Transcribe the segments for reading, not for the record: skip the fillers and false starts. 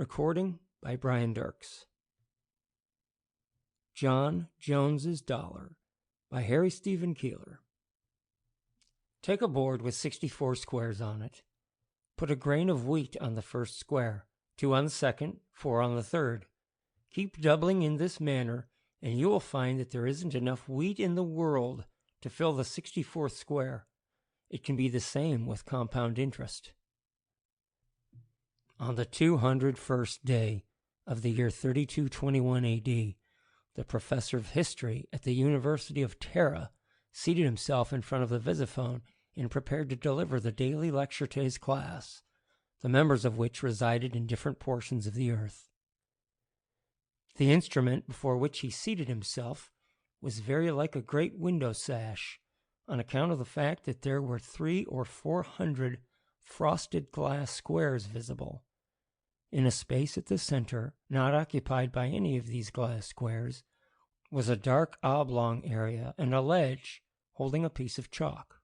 Recording by Brian Dirks. John Jones's Dollar by Harry Stephen Keeler. Take a board with 64 squares on it. Put a grain of wheat on the first square, 2 on the second, 4 on the third. Keep doubling in this manner, and you will find that there isn't enough wheat in the world to fill the 64th square. It can be the same with compound interest. On the 201st day of the year 3221 A.D., the professor of history at the University of Tara seated himself in front of the visiphone and prepared to deliver the daily lecture to his class, the members of which resided in different portions of the earth. The instrument before which he seated himself was very like a great window sash, on account of the fact that there were 300 or 400 frosted glass squares visible. In a space at the center, not occupied by any of these glass squares, was a dark oblong area and a ledge holding a piece of chalk.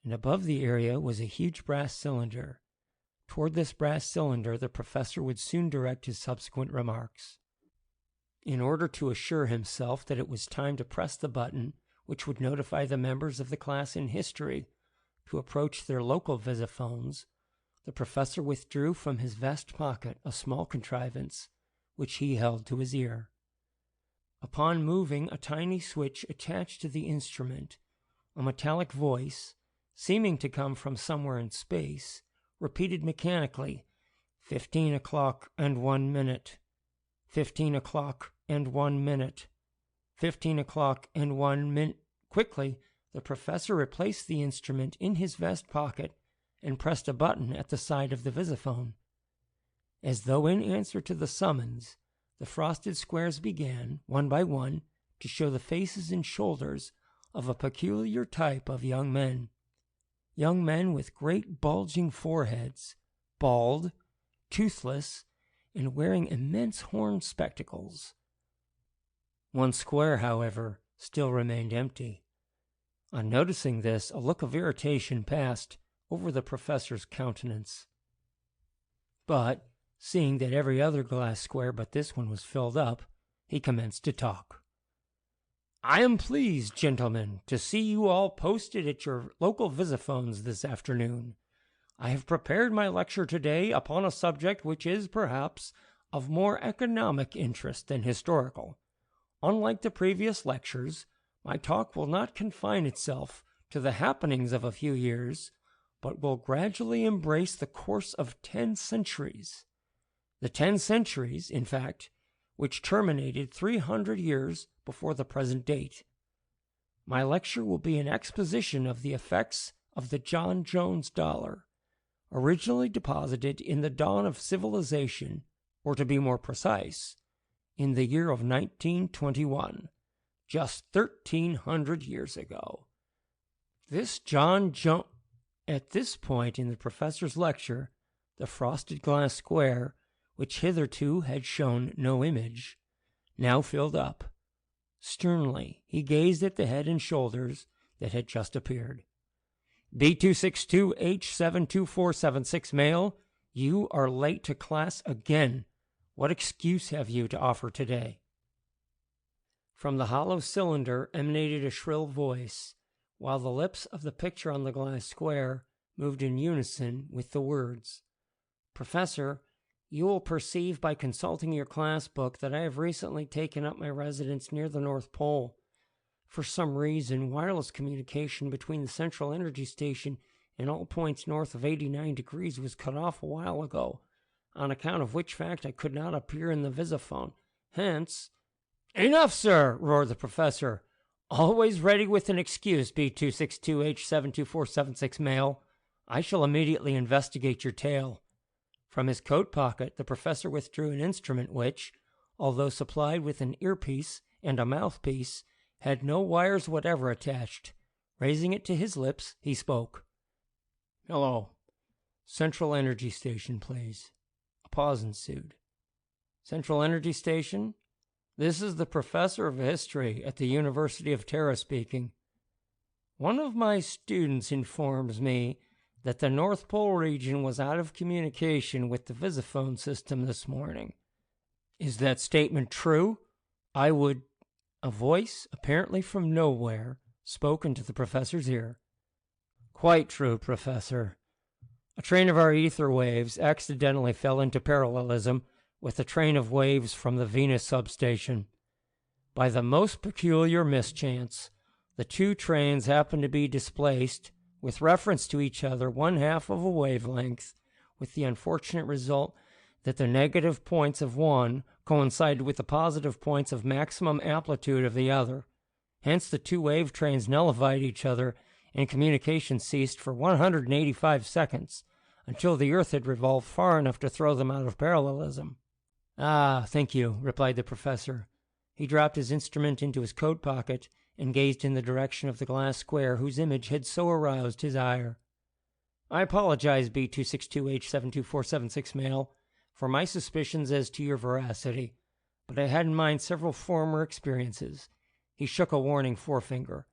And above the area was a huge brass cylinder. Toward this brass cylinder the professor would soon direct his subsequent remarks. In order to assure himself that it was time to press the button which would notify the members of the class in history to approach their local visiphones, the professor withdrew from his vest pocket a small contrivance which he held to his ear. Upon moving a tiny switch attached to the instrument, a metallic voice, seeming to come from somewhere in space, repeated mechanically, 15 o'clock and 1 minute, 15 o'clock and 1 minute, 15 o'clock and 1 minute. Quickly, the professor replaced the instrument in his vest pocket and pressed a button at the side of the visiphone. As though in answer to the summons, the frosted squares began, one by one, to show the faces and shoulders of a peculiar type of young men with great bulging foreheads, bald, toothless, and wearing immense horn spectacles. One square, however, still remained empty. On noticing this, a look of irritation passed over the professor's countenance. But, seeing that every other glass square but this one was filled up, he commenced to talk. "I am pleased, gentlemen, to see you all posted at your local visiphones this afternoon. I have prepared my lecture today upon a subject which is, perhaps, of more economic interest than historical. Unlike the previous lectures, my talk will not confine itself to the happenings of a few years, but will gradually embrace the course of 10 centuries. The 10 centuries, in fact, which terminated 300 years before the present date. My lecture will be an exposition of the effects of the John Jones dollar, originally deposited in the dawn of civilization, or to be more precise, in the year of 1921, just 1,300 years ago. This John Jones..." At this point in the professor's lecture, the frosted glass square, which hitherto had shown no image, now filled up. Sternly he gazed at the head and shoulders that had just appeared. "B262H72476 male, you are late to class again. What excuse have you to offer today?" From the hollow cylinder emanated a shrill voice, while the lips of the picture on the glass square moved in unison with the words. "Professor, you will perceive by consulting your class book that I have recently taken up my residence near the North Pole. For some reason, wireless communication between the Central Energy Station and all points north of 89 degrees was cut off a while ago, on account of which fact I could not appear in the visiphone. Hence—" "Enough, sir!" roared the professor. "Always ready with an excuse, B262H72476 male. I shall immediately investigate your tale." From his coat pocket the professor withdrew an instrument which, although supplied with an earpiece and a mouthpiece, had no wires whatever attached. Raising it to his lips, he spoke. "Hello. Central Energy Station, please." A pause ensued. "Central Energy Station? This is the professor of history at the University of Tara speaking. One of my students informs me that the North Pole region was out of communication with the visiphone system this morning. Is that statement true? A voice, apparently from nowhere, spoke into the professor's ear. Quite true, Professor. A train of our ether waves accidentally fell into parallelism with a train of waves from the Venus substation. By the most peculiar mischance, the two trains happened to be displaced with reference to each other one half of a wavelength, with the unfortunate result that the negative points of one coincided with the positive points of maximum amplitude of the other. Hence the two wave trains nullified each other, and communication ceased for 185 seconds, until the Earth had revolved far enough to throw them out of parallelism. Ah, thank you, replied the professor. He dropped his instrument into his coat pocket and gazed in the direction of the glass square whose image had so aroused his ire. I apologize, B262H72476 male, for my suspicions as to your veracity, but I had in mind several former experiences. He shook a warning forefinger.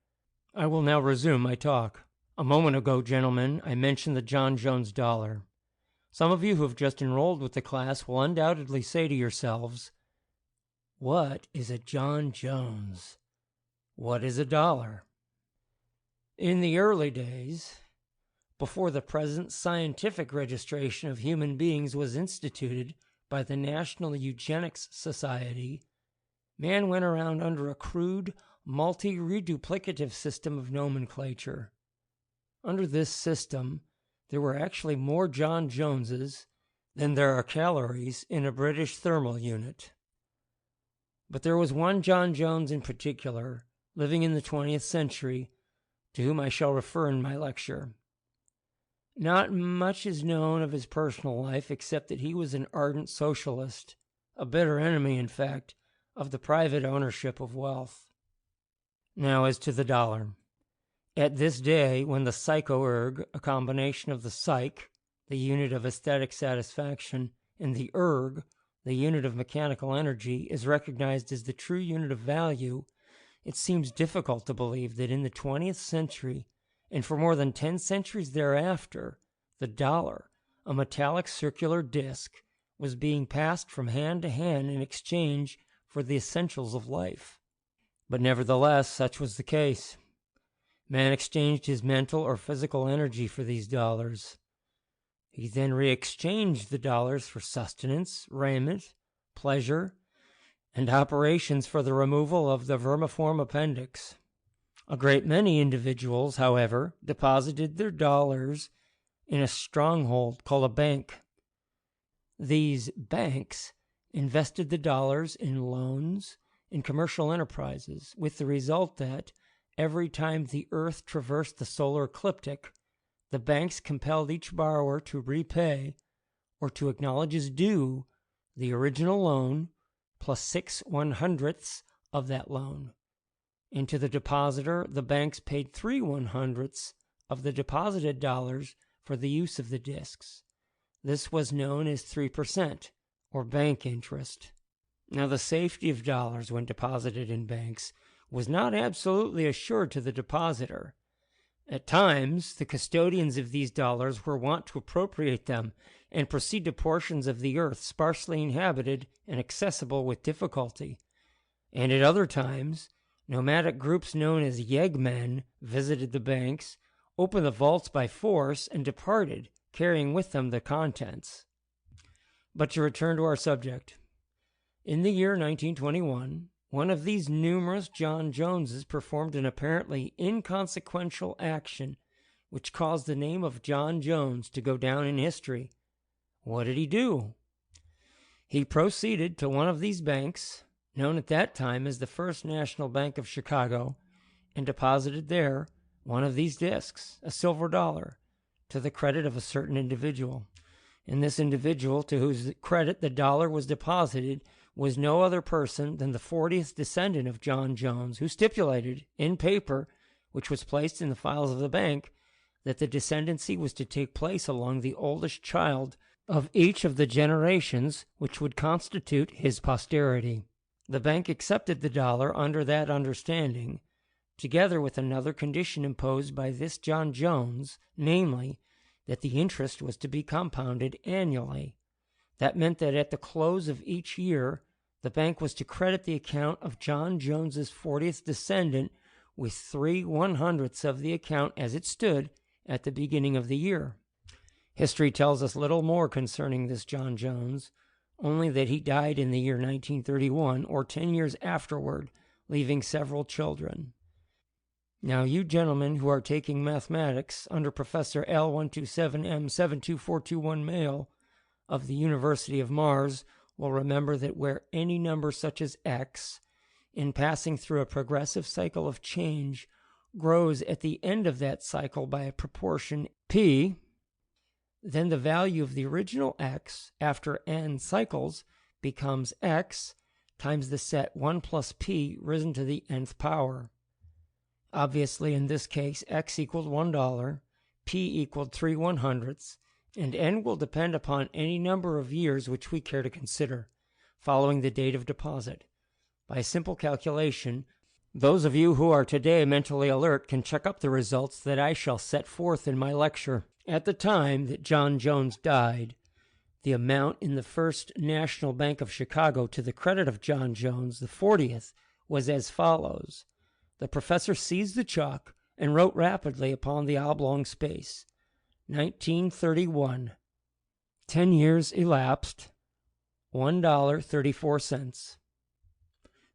I will now resume my talk. A moment ago, gentlemen, I mentioned the John Jones dollar. Some of you who have just enrolled with the class will undoubtedly say to yourselves, what is a John Jones? What is a dollar? In the early days, before the present scientific registration of human beings was instituted by the National Eugenics Society, man went around under a crude, multi-reduplicative system of nomenclature. Under this system, there were actually more John Joneses than there are calories in a British thermal unit. But there was one John Jones in particular, living in the 20th century, to whom I shall refer in my lecture. Not much is known of his personal life except that he was an ardent socialist, a bitter enemy, in fact, of the private ownership of wealth. Now as to the dollar. At this day, when the psychoerg, a combination of the psyche, the unit of aesthetic satisfaction, and the erg, the unit of mechanical energy, is recognized as the true unit of value, it seems difficult to believe that in the 20th century, and for more than 10 centuries thereafter, the dollar, a metallic circular disc, was being passed from hand to hand in exchange for the essentials of life. But nevertheless, such was the case. Man exchanged his mental or physical energy for these dollars. He then re-exchanged the dollars for sustenance, raiment, pleasure, and operations for the removal of the vermiform appendix. A great many individuals, however, deposited their dollars in a stronghold called a bank. These banks invested the dollars in loans in commercial enterprises, with the result that every time the Earth traversed the solar ecliptic, the banks compelled each borrower to repay, or to acknowledge as due, the original loan plus 6/100ths of that loan. And to the depositor, the banks paid 3/100ths of the deposited dollars for the use of the discs. This was known as 3%, or bank interest. Now, the safety of dollars when deposited in banks was not absolutely assured to the depositor. At times, the custodians of these dollars were wont to appropriate them and proceed to portions of the earth sparsely inhabited and accessible with difficulty. And at other times, nomadic groups known as yeggmen visited the banks, opened the vaults by force, and departed, carrying with them the contents. But to return to our subject. In the year 1921, one of these numerous John Joneses performed an apparently inconsequential action which caused the name of John Jones to go down in history. What did he do? He proceeded to one of these banks, known at that time as the First National Bank of Chicago, and deposited there one of these discs, a silver dollar, to the credit of a certain individual. And this individual, to whose credit the dollar was deposited, was no other person than the 40th descendant of John Jones, who stipulated, in paper, which was placed in the files of the bank, that the descendancy was to take place along the oldest child of each of the generations which would constitute his posterity. The bank accepted the dollar under that together with another condition imposed by this John Jones, namely, that the interest was to be compounded annually. That meant that at the close of each year, the bank was to credit the account of John Jones's 40th descendant with 3/100ths of the account as it stood at the beginning of the year. History tells us little more concerning this John Jones, only that he died in the year 1931, or 10 years afterward, leaving several children. Now, you gentlemen who are taking mathematics under Professor L127M72421 male of the University of Mars will remember that where any number such as x, in passing through a progressive cycle of change, grows at the end of that cycle by a proportion p, then the value of the original x after n cycles becomes x times the set 1 plus p risen to the nth power. Obviously, in this case, x equaled $1, p equaled 3/100ths, and n will depend upon any number of years which we care to consider, following the date of deposit. By a simple calculation, those of you who are today mentally alert can check up the results that I shall set forth in my lecture. At the time that John Jones died, the amount in the First National Bank of Chicago to the credit of John Jones, the 40th, was as follows. The professor seized the chalk and wrote rapidly upon the oblong space. 1931. 10 years elapsed. $1.34.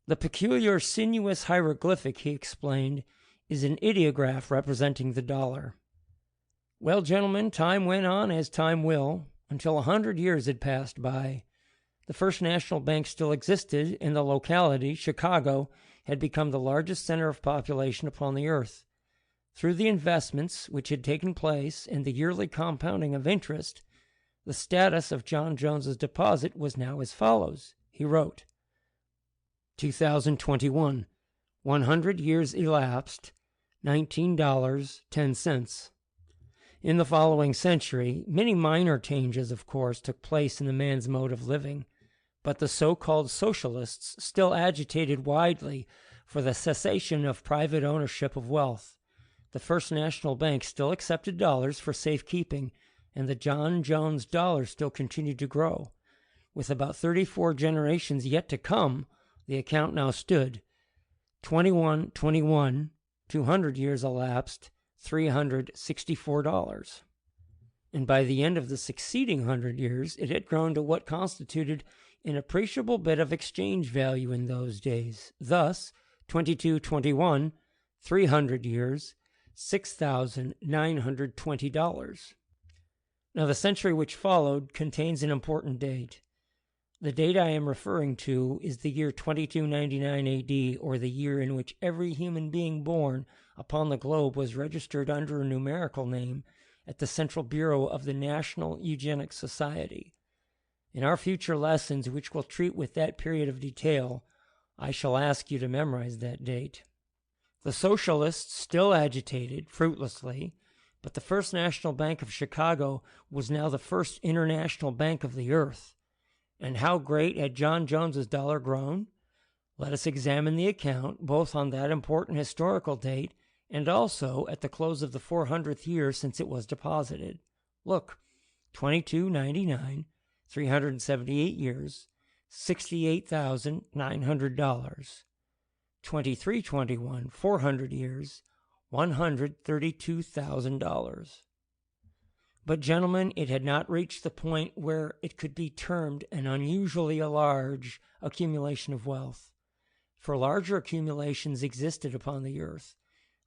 The peculiar sinuous hieroglyphic, he explained, is an ideograph representing the dollar. Well, gentlemen, time went on as time will, until 100 years had passed by. The First National Bank still existed, and the locality, Chicago, had become the largest center of population upon the earth. Through the investments which had taken place and the yearly compounding of interest, the status of John Jones's deposit was now as follows. He wrote, 2021, 100 years elapsed, $19.10. In the following century, many minor changes, of course, took place in the man's mode of living, but the so-called socialists still agitated widely for the cessation of private ownership of wealth. The First National Bank still accepted dollars for safekeeping, and the John Jones dollar still continued to grow. With about 34 generations yet to come, the account now stood 21, 200 years elapsed, $364. And by the end of the succeeding 100 years, it had grown to what constituted an appreciable bit of exchange value in those days. Thus, 2221, 300 years, $6,920. Now, the century which followed contains an important date. The date I am referring to is the year 2299 AD, or the year in which every human being born upon the globe was registered under a numerical name at the Central Bureau of the National Eugenics Society. In our future lessons, which will treat with that period of detail, I shall ask you to memorize that date. The socialists still agitated, fruitlessly, but the First National Bank of Chicago was now the first international bank of the earth. And how great had John Jones's dollar grown? Let us examine the account, both on that important historical date and also at the close of the 400th year since it was deposited. Look, 2299, 378 years, $68,900. 2321, 400 years, $132,000. But, gentlemen, it had not reached the point where it could be termed an unusually large accumulation of wealth. For larger accumulations existed upon the earth.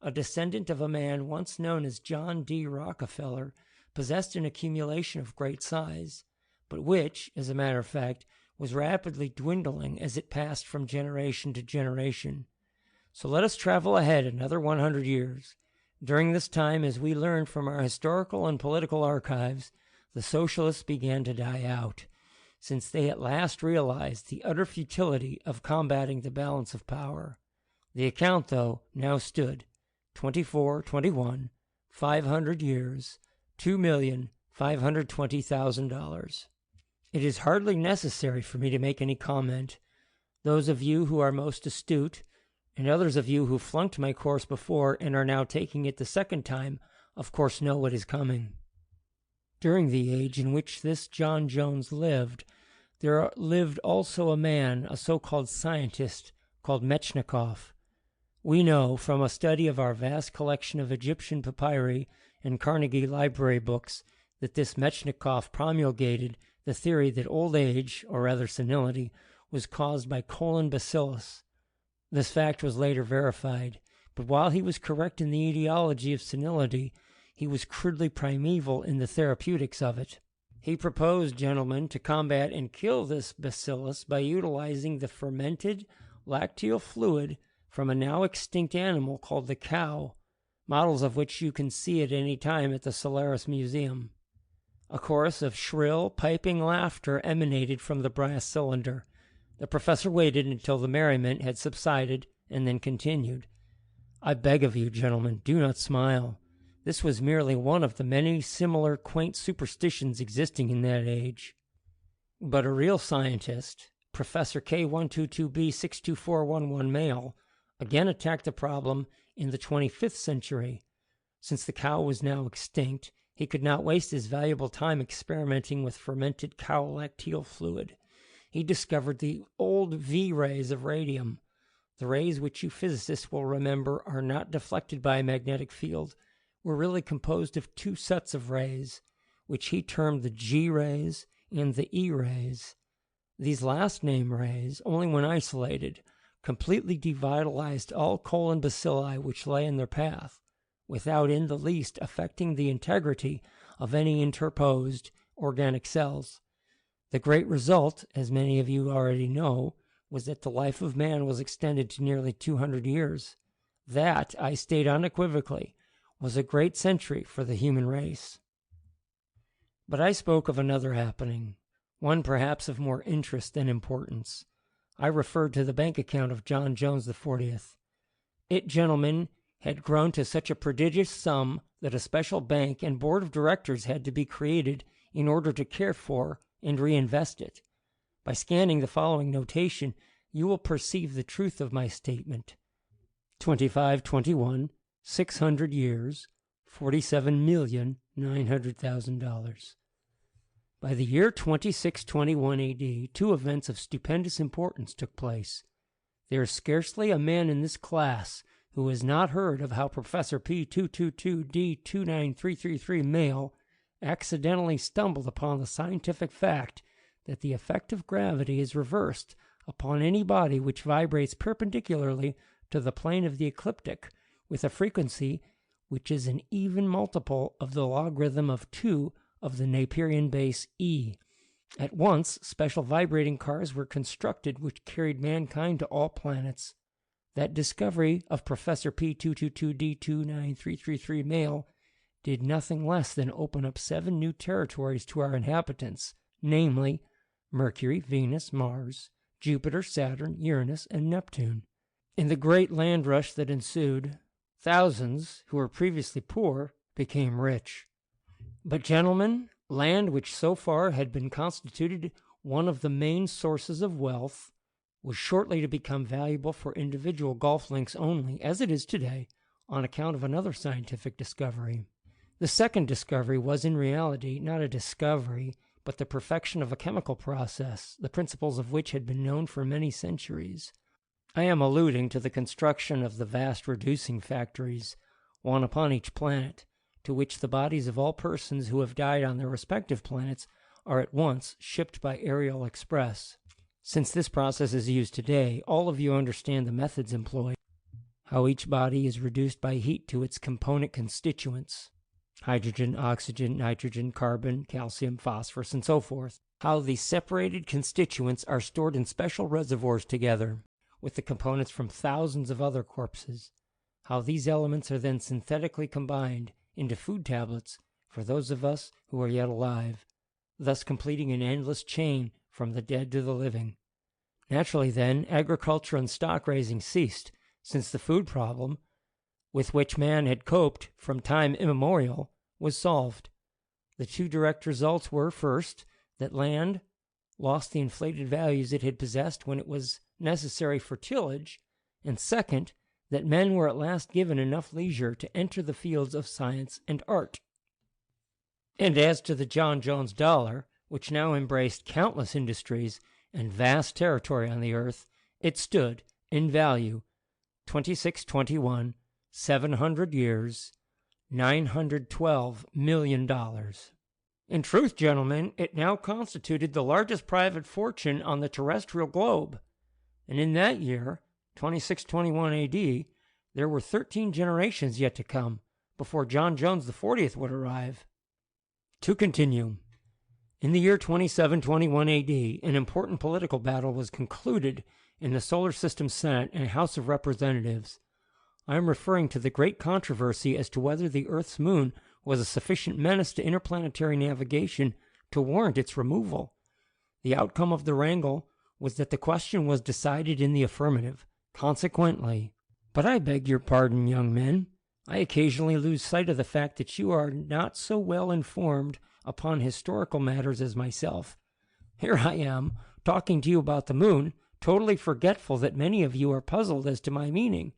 A descendant of a man once known as John D. Rockefeller possessed an accumulation of great size, but which, as a matter of fact, was rapidly dwindling as it passed from generation to generation. So let us travel ahead another 100 years. During this time, as we learned from our historical and political archives, the socialists began to die out, since they at last realized the utter futility of combating the balance of power. The account, though, now stood 2421, 500 years, $2,520,000. It is hardly necessary for me to make any comment. Those of you who are most astute, and others of you who flunked my course before and are now taking it the second time, of course know what is coming. During the age in which this John Jones lived, there lived also a man, a so-called scientist, called Metchnikoff. We know from a study of our vast collection of Egyptian papyri and Carnegie Library books that this Metchnikoff promulgated the theory that old age, or rather senility, was caused by colon bacillus. This fact was later verified, but while he was correct in the etiology of senility, he was crudely primeval in the therapeutics of it. He proposed, gentlemen, to combat and kill this bacillus by utilizing the fermented lacteal fluid from a now extinct animal called the cow, models of which you can see at any time at the Solaris Museum. A chorus of shrill, piping laughter emanated from the brass cylinder. The professor waited until the merriment had subsided and then continued. I beg of you, gentlemen, do not smile. This was merely one of the many similar quaint superstitions existing in that age. But a real scientist, Professor K122b62411 male, again attacked the problem in the 25th century. Since the cow was now extinct, he could not waste his valuable time experimenting with fermented cow lacteal fluid. He discovered the old V-rays of radium. The rays which you physicists will remember are not deflected by a magnetic field, were really composed of two sets of rays, which he termed the G-rays and the E-rays. These last named rays, only when isolated, completely devitalized all colon bacilli which lay in their path, without in the least affecting the integrity of any interposed organic cells. The great result, as many of you already know, was that the life of man was extended to nearly 200 years. That, I state unequivocally, was a great century for the human race. But I spoke of another happening, one perhaps of more interest than importance. I referred to the bank account of John Jones the 40th. It, gentlemen, had grown to such a prodigious sum that a special bank and board of directors had to be created in order to care for and reinvest it. By scanning the following notation, you will perceive the truth of my statement. 2521, 600 years, $47,900,000. By the year 2621 AD, two events of stupendous importance took place. There is scarcely a man in this class who has not heard of how Professor P222D29333 male accidentally stumbled upon the scientific fact that the effect of gravity is reversed upon any body which vibrates perpendicularly to the plane of the ecliptic with a frequency which is an even multiple of the logarithm of 2 of the Naperian base e. At once, special vibrating cars were constructed which carried mankind to all planets. That discovery of Professor P222D29333 male did nothing less than open up 7 new territories to our inhabitants, namely Mercury, Venus, Mars, Jupiter, Saturn, Uranus, and Neptune. In the great land rush that ensued, thousands who were previously poor became rich. But, gentlemen, land which so far had been constituted one of the main sources of wealth was shortly to become valuable for individual golf links only, as it is today, on account of another scientific discovery. The second discovery was in reality not a discovery, but the perfection of a chemical process, the principles of which had been known for many centuries. I am alluding to the construction of the vast reducing factories, one upon each planet, to which the bodies of all persons who have died on their respective planets are at once shipped by aerial express. Since this process is used today, all of you understand the methods employed, how each body is reduced by heat to its component constituents, hydrogen, oxygen, nitrogen, carbon, calcium, phosphorus, and so forth, how these separated constituents are stored in special reservoirs together with the components from thousands of other corpses, how these elements are then synthetically combined into food tablets for those of us who are yet alive, thus completing an endless chain from the dead to the living. Naturally, then, agriculture and stock raising ceased, since the food problem, with which man had coped from time immemorial, was solved. The two direct results were, first, that land lost the inflated values it had possessed when it was necessary for tillage, and second, that men were at last given enough leisure to enter the fields of science and art. And as to the John Jones dollar, which now embraced countless industries and vast territory on the earth, it stood, in value, 2621, 700 years, $912 million. In truth, gentlemen, it now constituted the largest private fortune on the terrestrial globe. And in that year, 2621 AD, there were 13 generations yet to come before John Jones the 40th would arrive. To continue, in the year 2721 AD, an important political battle was concluded in the Solar System Senate and House of Representatives. I am referring to the great controversy as to whether the Earth's moon was a sufficient menace to interplanetary navigation to warrant its removal. The outcome of the wrangle was that the question was decided in the affirmative. Consequently, but I beg your pardon, young men, I occasionally lose sight of the fact that you are not so well informed upon historical matters as myself. Here I am, talking to you about the moon, totally forgetful that many of you are puzzled as to my meaning.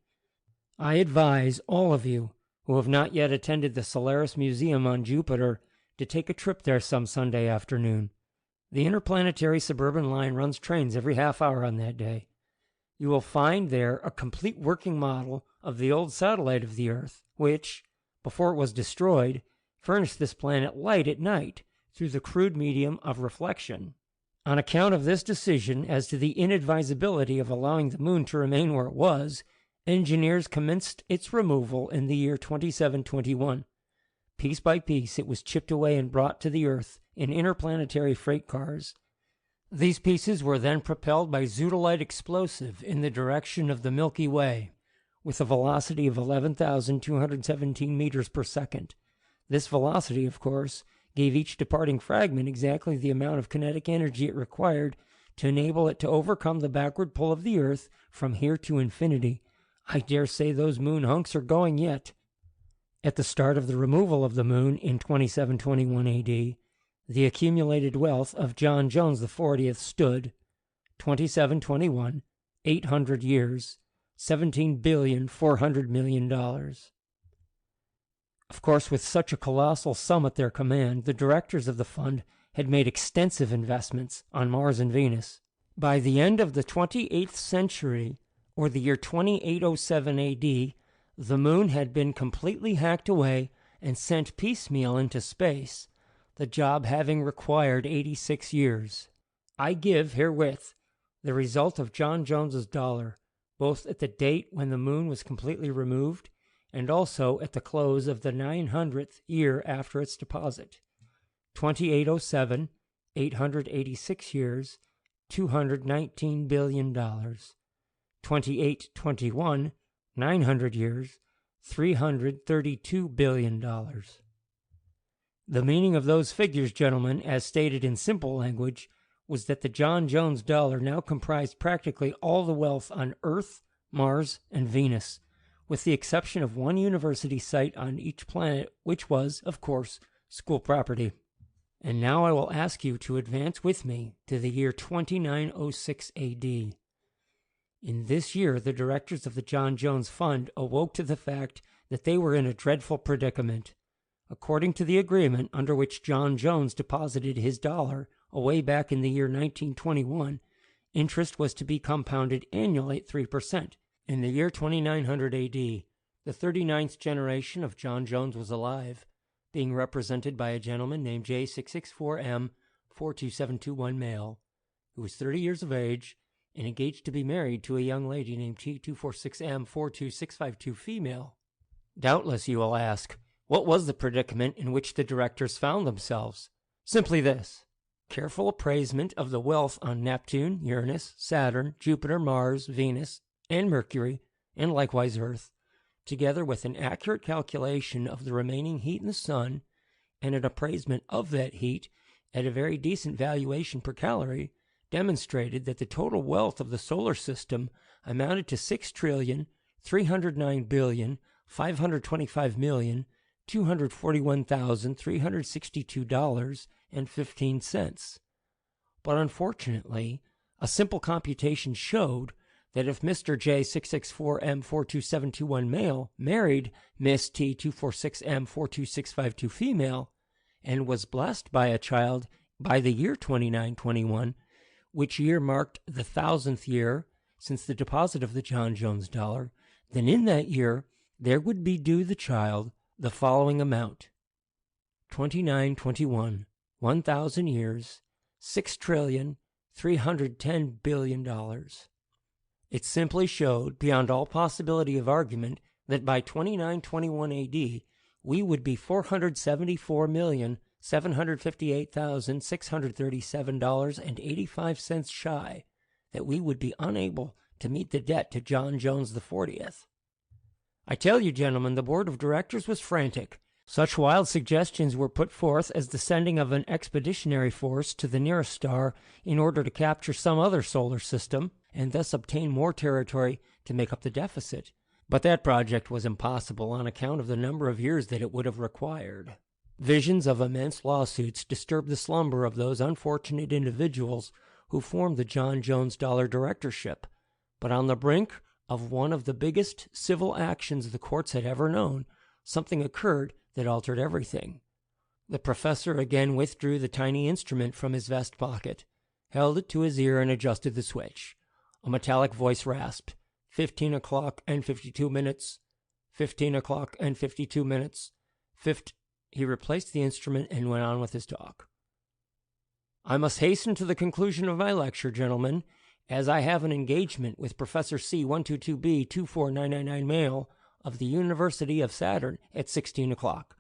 I advise all of you who have not yet attended the Solaris Museum on Jupiter to take a trip there some Sunday afternoon. The interplanetary suburban line runs trains every half hour on that day. You will find there a complete working model of the old satellite of the Earth, which, before it was destroyed, furnished this planet light at night through the crude medium of reflection. On account of this decision as to the inadvisability of allowing the moon to remain where it was, engineers commenced its removal in the year 2721. Piece by piece, it was chipped away and brought to the Earth in interplanetary freight cars. These pieces were then propelled by zoodolite explosive in the direction of the Milky Way, with a velocity of 11,217 meters per second. This velocity, of course, gave each departing fragment exactly the amount of kinetic energy it required to enable it to overcome the backward pull of the Earth from here to infinity. I dare say those moon hunks are going yet. At the start of the removal of the moon in 2721 AD, the accumulated wealth of John Jones the 40th stood 2721, 800 years, $17,400 million. Of course, with such a colossal sum at their command, the directors of the fund had made extensive investments on Mars and Venus. By the end of the 28th century, or the year 2807 AD, the moon had been completely hacked away and sent piecemeal into space, the job having required 86 years. I give herewith the result of John Jones's dollar, both at the date when the moon was completely removed and also at the close of the 900th year after its deposit. 2807, 886 years, $219 billion. 2821, 900 years, $332 billion. The meaning of those figures, gentlemen, as stated in simple language, was that the John Jones dollar now comprised practically all the wealth on Earth, Mars, and Venus, with the exception of one university site on each planet, which was, of course, school property. And now I will ask you to advance with me to the year 2906 AD. In this year, the directors of the John Jones Fund awoke to the fact that they were in a dreadful predicament. According to the agreement under which John Jones deposited his dollar away back in the year 1921, interest was to be compounded annually at 3%. In the year 2900 AD, the 39th generation of John Jones was alive, being represented by a gentleman named J664M42721 male, who was 30 years of age and engaged to be married to a young lady named T246M42652 female. Doubtless you will ask, what was the predicament in which the directors found themselves? Simply this: careful appraisement of the wealth on Neptune, Uranus, Saturn, Jupiter, Mars, Venus, and Mercury, and likewise Earth, together with an accurate calculation of the remaining heat in the sun, and an appraisement of that heat at a very decent valuation per calorie, demonstrated that the total wealth of the solar system amounted to $6,309,525,241,362.15. But unfortunately, a simple computation showed that if Mr. J664M42721 male married Miss T246M42652 female, and was blessed by a child by the year 2921, which year marked the 1,000th year since the deposit of the John Jones dollar, then in that year there would be due the child the following amount: 2921, 1,000 years, $6,310,000,000,000. It simply showed, beyond all possibility of argument, that by 2921 AD, we would be $474,758,637.85 shy, that we would be unable to meet the debt to John Jones XL. I tell you, gentlemen, the board of directors was frantic. Such wild suggestions were put forth as the sending of an expeditionary force to the nearest star in order to capture some other solar system and thus obtain more territory to make up the deficit. But that project was impossible on account of the number of years that it would have required. Visions of immense lawsuits disturbed the slumber of those unfortunate individuals who formed the John Jones Dollar Directorship. But on the brink of one of the biggest civil actions the courts had ever known, something occurred that altered everything. The professor again withdrew the tiny instrument from his vest pocket, held it to his ear, and adjusted the switch. A metallic voice rasped, 15 o'clock and 52 minutes, 15 o'clock and 52 minutes, He replaced the instrument and went on with his talk. I must hasten to the conclusion of my lecture, gentlemen, as I have an engagement with Professor C122B 24999 male of the University of Saturn at 16 o'clock.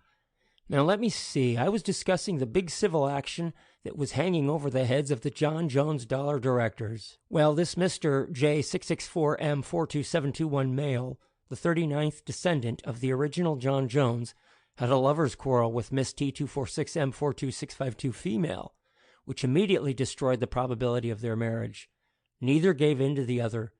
Now let me see, I was discussing the big civil action that was hanging over the heads of the John Jones Dollar directors. Well, this Mr. J664M42721 male, the 39th descendant of the original John Jones, had a lover's quarrel with Miss T246M42652 female, which immediately destroyed the probability of their marriage. Neither gave in to the other.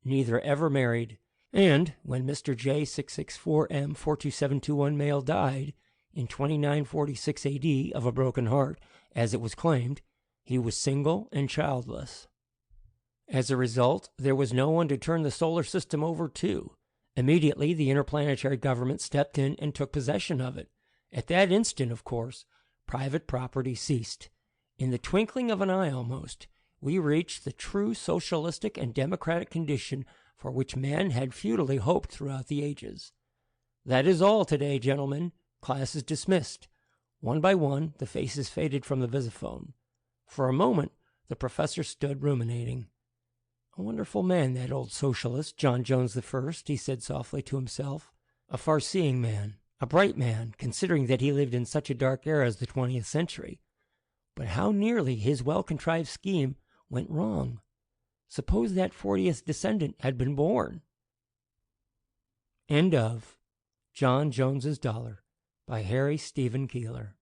Neither ever married. And when Mr. J664M42721 male died in 2946 AD of a broken heart, as it was claimed, he was single and childless. As a result, there was no one to turn the solar system over to. Immediately, the interplanetary government stepped in and took possession of it. At that instant, of course, private property ceased. In the twinkling of an eye almost, we reached the true socialistic and democratic condition for which man had futilely hoped throughout the ages. That is all today, gentlemen. Class is dismissed. One by one, the faces faded from the visiphone. For a moment, the professor stood ruminating. A wonderful man, that old socialist, John Jones I, he said softly to himself. A far-seeing man, a bright man, considering that he lived in such a dark era as the 20th century. But how nearly his well-contrived scheme went wrong. Suppose that 40th descendant had been born. End of John Jones's Dollar by Harry Stephen Keeler.